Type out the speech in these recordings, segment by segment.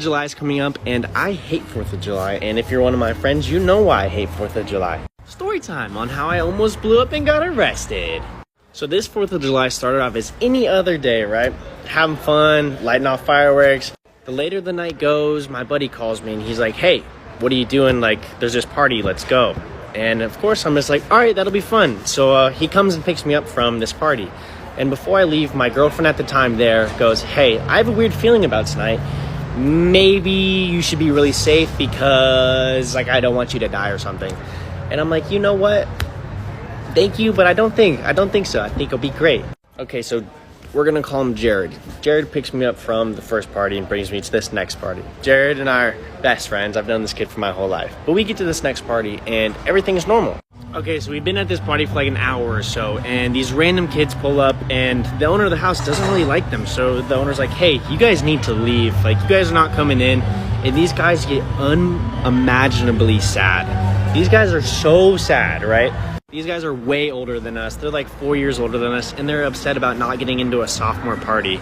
of July is coming up, and I hate 4th of July. And if you're one of my friends, you know why I hate 4th of July. Story time on how I almost blew up and got arrested. So this 4th of July started off as any other day, right? Having fun, lighting off fireworks. The later the night goes, my buddy calls me and he's like, hey, what are you doing? Like, there's this party, let's go. And of course, I'm just like, all right, that'll be fun. So he comes and picks me up from this party. And before I leave, my girlfriend at the time there goes, hey, I have a weird feeling about tonight. Maybe you should be really safe because, like, I don't want you to die or something. And I'm like, you know what? Thank you, but I don't think so. I think it'll be great. Okay, so we're gonna call him Jared. Jared picks me up from the first party and brings me to this next party. Jared and I are best friends. I've known this kid for my whole life. But we get to this next party and everything is normal. Okay, so we've been at this party for like an hour or so, and these random kids pull up, and the owner of the house doesn't really like them. So the owner's like, hey, you guys need to leave. Like, you guys are not coming in. And these guys get unimaginably sad. These guys are so sad, right? These guys are way older than us. They're like 4 years older than us, and they're upset about not getting into a sophomore party.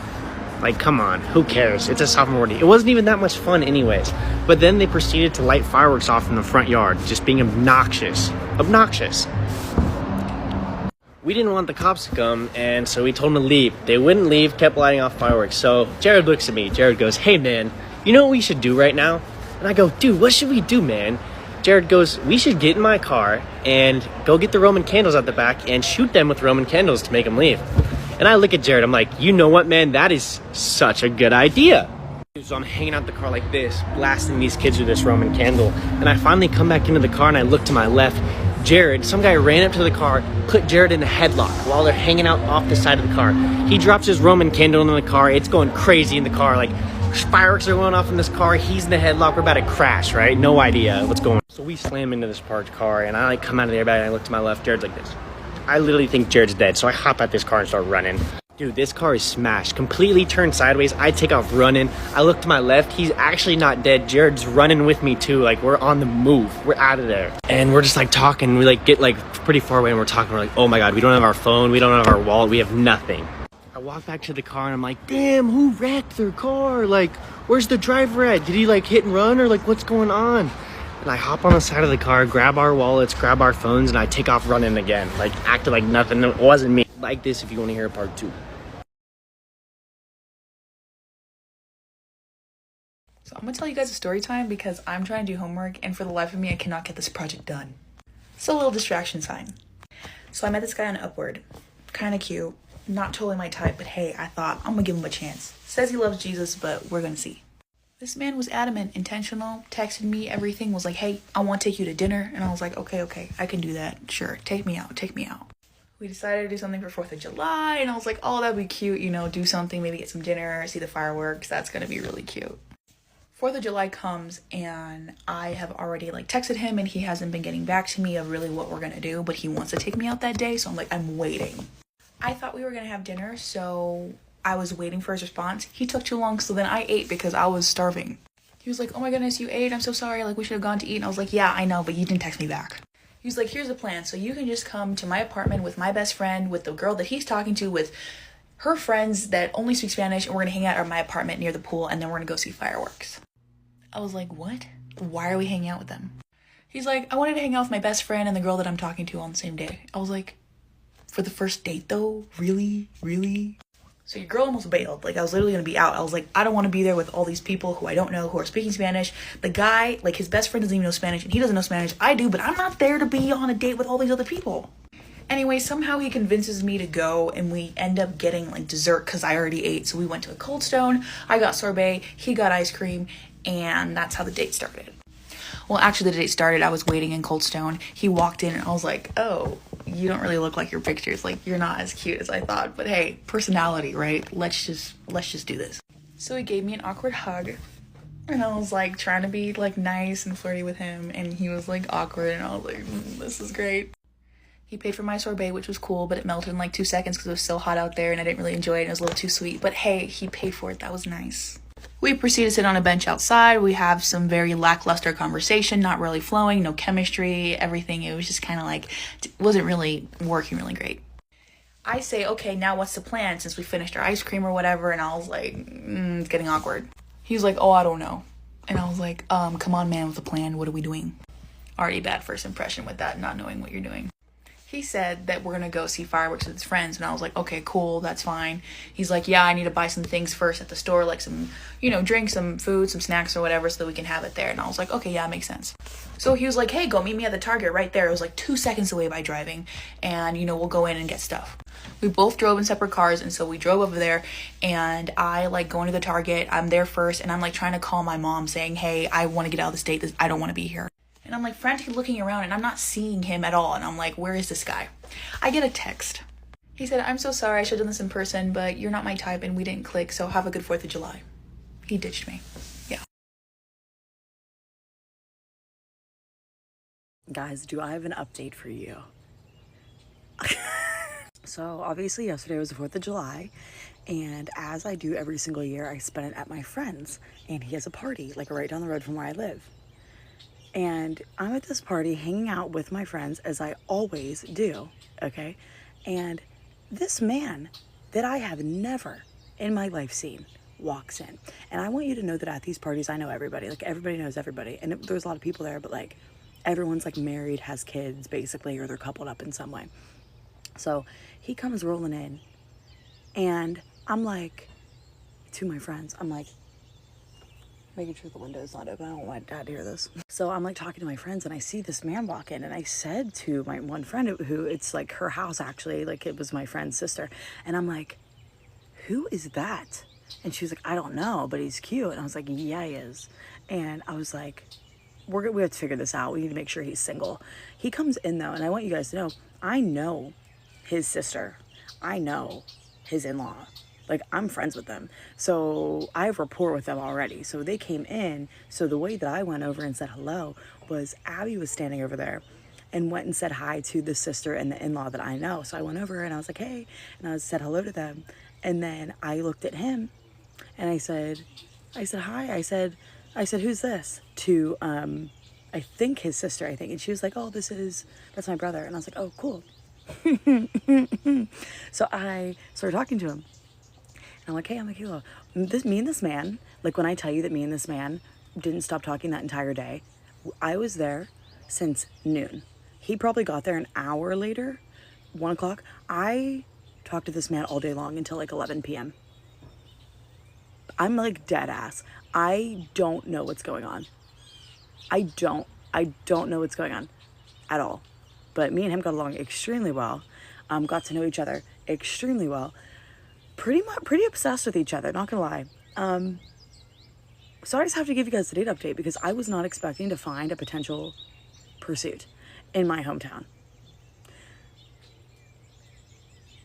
Like, come on, who cares? It's a sophomore party. It wasn't even that much fun anyways. But then they proceeded to light fireworks off in the front yard, just being obnoxious. Obnoxious. We didn't want the cops to come, and so we told them to leave. They wouldn't leave, kept lighting off fireworks. So Jared looks at me. Jared goes, hey, man, you know what we should do right now? And I go, dude, what should we do, man? Jared goes, we should get in my car and go get the Roman candles out the back and shoot them with Roman candles to make them leave. And I look at Jared, I'm like, you know what, man? That is such a good idea. So I'm hanging out the car like this, blasting these kids with this Roman candle. And I finally come back into the car and I look to my left. Jared, some guy ran up to the car, put Jared in a headlock while they're hanging out off the side of the car. He drops his Roman candle in the car. It's going crazy in the car. Like, fireworks are going off in this car. He's in the headlock. We're about to crash, right? No idea what's going on. So we slam into this parked car, and I like come out of the airbag and I look to my left. Jared's like this. I literally think Jared's dead, so I hop out this car and start running. Dude, this car is smashed. Completely turned sideways. I take off running. I look to my left. He's actually not dead. Jared's running with me too. Like, we're on the move. We're out of there. And we're just like talking. We like get like pretty far away and we're talking. We're like, oh my God, we don't have our phone. We don't have our wallet. We have nothing. I walk back to the car and I'm like, damn, who wrecked their car? Like, where's the driver at? Did he like hit and run or like what's going on? And I hop on the side of the car, grab our wallets, grab our phones, and I take off running again. Like, acting like nothing. It wasn't me. Like this if you want to hear part 2. So I'm gonna tell you guys a story time because I'm trying to do homework and for the life of me, I cannot get this project done. It's a little distraction sign. So I met this guy on Upward. Kind of cute. Not totally my type, but hey, I thought I'm gonna give him a chance. Says he loves Jesus, but we're gonna see. This man was adamant, intentional, texted me, everything, was like, hey, I want to take you to dinner. And I was like, okay, I can do that. Sure, take me out. We decided to do something for 4th of July, and I was like, oh, that'd be cute, you know, do something, maybe get some dinner, see the fireworks. That's gonna be really cute. 4th of July comes, and I have already, like, texted him, and he hasn't been getting back to me of really what we're gonna do, but he wants to take me out that day, so I'm like, I'm waiting. I thought we were gonna have dinner, so I was waiting for his response. He took too long, so then I ate because I was starving. He was like, oh my goodness, you ate? I'm so sorry. Like, we should have gone to eat. And I was like, yeah, I know, but you didn't text me back. He was like, here's the plan. So you can just come to my apartment with my best friend, with the girl that he's talking to, with her friends that only speak Spanish, and we're gonna hang out at my apartment near the pool, and then we're gonna go see fireworks. I was like, what? Why are we hanging out with them? He's like, I wanted to hang out with my best friend and the girl that I'm talking to on the same day. I was like, for the first date though? Really? So your girl almost bailed. Like, I was literally gonna be out. I was like, I don't want to be there with all these people who I don't know, who are speaking Spanish. The guy, like, his best friend doesn't even know Spanish, and he doesn't know Spanish. I do, but I'm not there to be on a date with all these other people. Anyway, somehow he convinces me to go, and we end up getting, like, dessert because I already ate. So we went to a Cold Stone. I got sorbet. He got ice cream, and that's how the date started. Well, actually, the date started. I was waiting in Cold Stone. He walked in, and I was like, oh, you don't really look like your pictures. Like, you're not as cute as I thought. But hey, personality, right? Let's just do this. So he gave me an awkward hug. And I was like trying to be like nice and flirty with him. And he was like awkward. And I was like, this is great. He paid for my sorbet, which was cool, but it melted in like 2 seconds because it was so hot out there and I didn't really enjoy it. And it was a little too sweet. But hey, he paid for it. That was nice. We proceed to sit on a bench outside. We have some very lackluster conversation, not really flowing, no chemistry, everything. It was just kind of like, it wasn't really working really great. I say, okay, now what's the plan since we finished our ice cream or whatever? And I was like, it's getting awkward. He was like, oh, I don't know. And I was like, come on, man, with a plan. What are we doing? Already bad first impression with that, not knowing what you're doing. He said that we're gonna go see fireworks with his friends, and I was like, okay, cool, that's fine. He's like, yeah, I need to buy some things first at the store, like some, drinks, some food, some snacks or whatever, so that we can have it there. And I was like, okay, yeah, makes sense. So he was like, hey, go meet me at the Target right there. It was like 2 seconds away by driving, and we'll go in and get stuff. We both drove in separate cars, and so we drove over there, and I like go into the Target. I'm there first, and I'm like trying to call my mom saying, hey, I want to get out of the state. I don't want to be here. And I'm like frantically looking around, and I'm not seeing him at all. And I'm like, where is this guy? I get a text. He said, I'm so sorry, I should have done this in person, but you're not my type and we didn't click, so have a good 4th of July. He ditched me. Yeah. Guys, do I have an update for you? So obviously yesterday was the 4th of July, and as I do every single year, I spent it at my friend's, and he has a party like right down the road from where I live. And I'm at this party hanging out with my friends, as I always do, okay? And this man that I have never in my life seen walks in. And I want you to know that at these parties, I know everybody. Like, everybody knows everybody. And there's a lot of people there, but, like, everyone's, like, married, has kids, basically, or they're coupled up in some way. So he comes rolling in, and I'm like, to my friends, I'm like, making sure the window is not open. I don't want Dad to hear this. So I'm like talking to my friends, and I see this man walk in, and I said to my one friend, who it's like her house actually, like it was my friend's sister, and I'm like, who is that? And she was like, I don't know, but he's cute. And I was like, yeah, he is. And I was like, we have to figure this out. We need to make sure he's single. He comes in though, and I want you guys to know, I know his sister. I know his in-law. Like, I'm friends with them. So I have rapport with them already. So they came in. So the way that I went over and said hello was Abby was standing over there and went and said hi to the sister and the in-law that I know. So I went over and I was like, hey, and I said hello to them. And then I looked at him and I said, hi. I said, who's this? To, I think his sister, I think. And she was like, oh, that's my brother. And I was like, oh, cool. So I started talking to him. I'm like, hey, hello. Me and this man, like when I tell you that me and this man didn't stop talking that entire day, I was there since noon. He probably got there an hour later, 1 o'clock. I talked to this man all day long until like 11 p.m. I'm like dead ass. I don't know what's going on. I don't know what's going on at all. But me and him got along extremely well. Got to know each other extremely well. Pretty obsessed with each other, not gonna lie. So I just have to give you guys the date update because I was not expecting to find a potential pursuit in my hometown.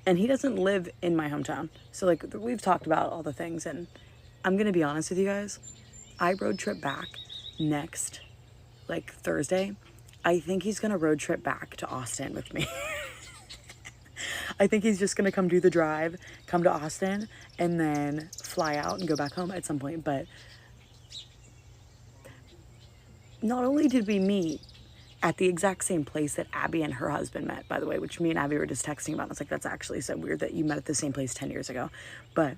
And he doesn't live in my hometown. So like we've talked about all the things, and I'm gonna be honest with you guys. I road trip back next, like Thursday. I think he's gonna road trip back to Austin with me. I think he's just gonna come do the drive, come to Austin, and then fly out and go back home at some point. But not only did we meet at the exact same place that Abby and her husband met, by the way, which me and Abby were just texting about. I was like, that's actually so weird that you met at the same place 10 years ago. But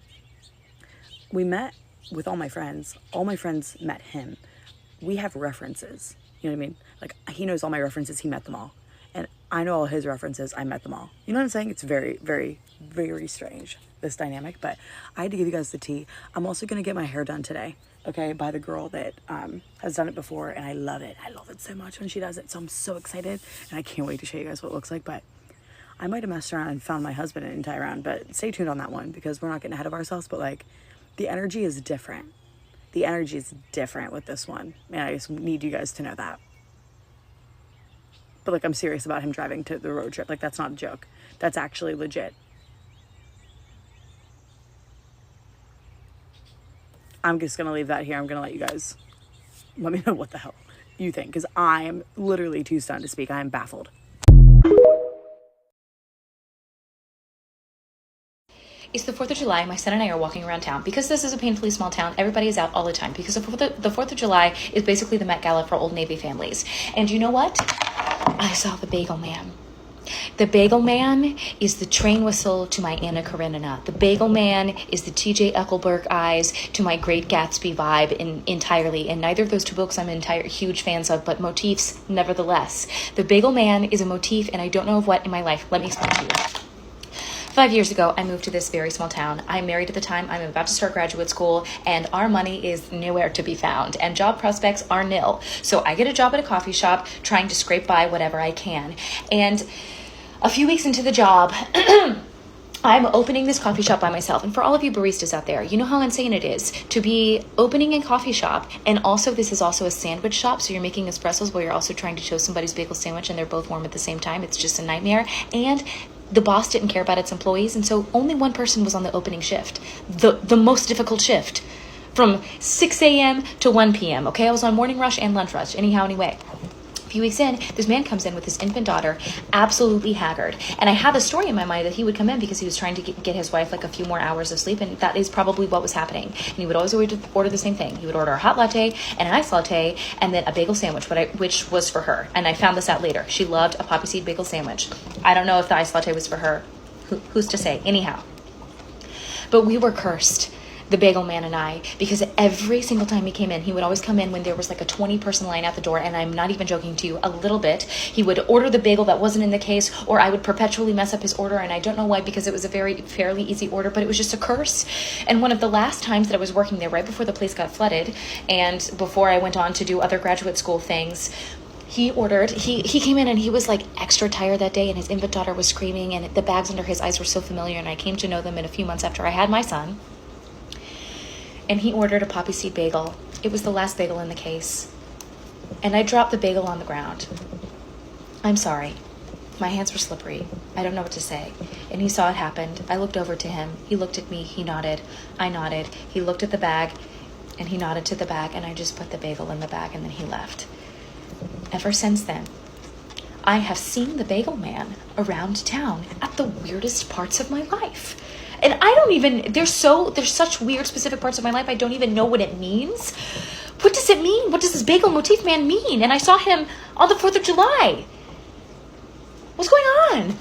we met with all my friends. All my friends met him. We have references. You know what I mean? Like, he knows all my references. He met them all. And I know all his references. I met them all. You know what I'm saying? It's very, very, very strange, this dynamic. But I had to give you guys the tea. I'm also going to get my hair done today, okay, by the girl that has done it before. And I love it. I love it so much when she does it. So I'm so excited. And I can't wait to show you guys what it looks like. But I might have messed around and found my husband and tie around. But stay tuned on that one because we're not getting ahead of ourselves. But, like, the energy is different. The energy is different with this one. And I just need you guys to know that. But, like, I'm serious about him driving to the road trip. Like, that's not a joke. That's actually legit. I'm just going to leave that here. I'm going to let you guys let me know what the hell you think. Because I am literally too stunned to speak. I am baffled. It's the 4th of July. My son and I are walking around town. Because this is a painfully small town, everybody is out all the time. Because the 4th of July is basically the Met Gala for Old Navy families. And you know what? I saw the Bagel Man. The Bagel Man is the train whistle to my Anna Karenina. The Bagel Man is the T.J. Ecclesburg eyes to my Great Gatsby vibe entirely. And neither of those two books I'm huge fans of, but motifs nevertheless. The Bagel Man is a motif, and I don't know of what in my life. Let me explain to you. 5 years ago, I moved to this very small town. I'm married at the time. I'm about to start graduate school, and our money is nowhere to be found, and job prospects are nil. So I get a job at a coffee shop, trying to scrape by whatever I can. And a few weeks into the job, I'm opening this coffee shop by myself. And for all of you baristas out there, you know how insane it is to be opening a coffee shop. And also, this is also a sandwich shop. So you're making espressos while you're also trying to toast somebody's bagel sandwich, and they're both warm at the same time. It's just a nightmare. And the boss didn't care about its employees. And so only one person was on the opening shift, the most difficult shift, from 6 a.m. to 1 p.m. Okay, I was on morning rush and lunch rush. Anyway. A few weeks in, this man comes in with his infant daughter, absolutely haggard. And I had a story in my mind that he would come in because he was trying to get his wife like a few more hours of sleep, and that is probably what was happening. And he would always order the same thing. He would order a hot latte and an iced latte and then a bagel sandwich, which was for her. And I found this out later. She loved a poppy seed bagel sandwich. I don't know if the iced latte was for her. Who's to say? Anyhow. But we were cursed, the Bagel Man and I, because every single time he came in, he would always come in when there was like a 20-person line at the door, and I'm not even joking to you, a little bit. He would order the bagel that wasn't in the case, or I would perpetually mess up his order, and I don't know why, because it was a fairly easy order, but it was just a curse. And one of the last times that I was working there, right before the place got flooded, and before I went on to do other graduate school things, he came in and he was like extra tired that day, and his infant daughter was screaming, and the bags under his eyes were so familiar, and I came to know them in a few months after I had my son. And he ordered a poppy seed bagel. It was the last bagel in the case. And I dropped the bagel on the ground. I'm sorry. My hands were slippery. I don't know what to say. And he saw it happened. I looked over to him. He looked at me. He nodded. I nodded. He looked at the bag, and he nodded to the bag, and I just put the bagel in the bag, and then he left. Ever since then, I have seen the Bagel Man around town at the weirdest parts of my life. And I don't even, there's such weird specific parts of my life, I don't even know what it means. What does it mean? What does this Bagel Motif Man mean? And I saw him on the 4th of July. What's going on?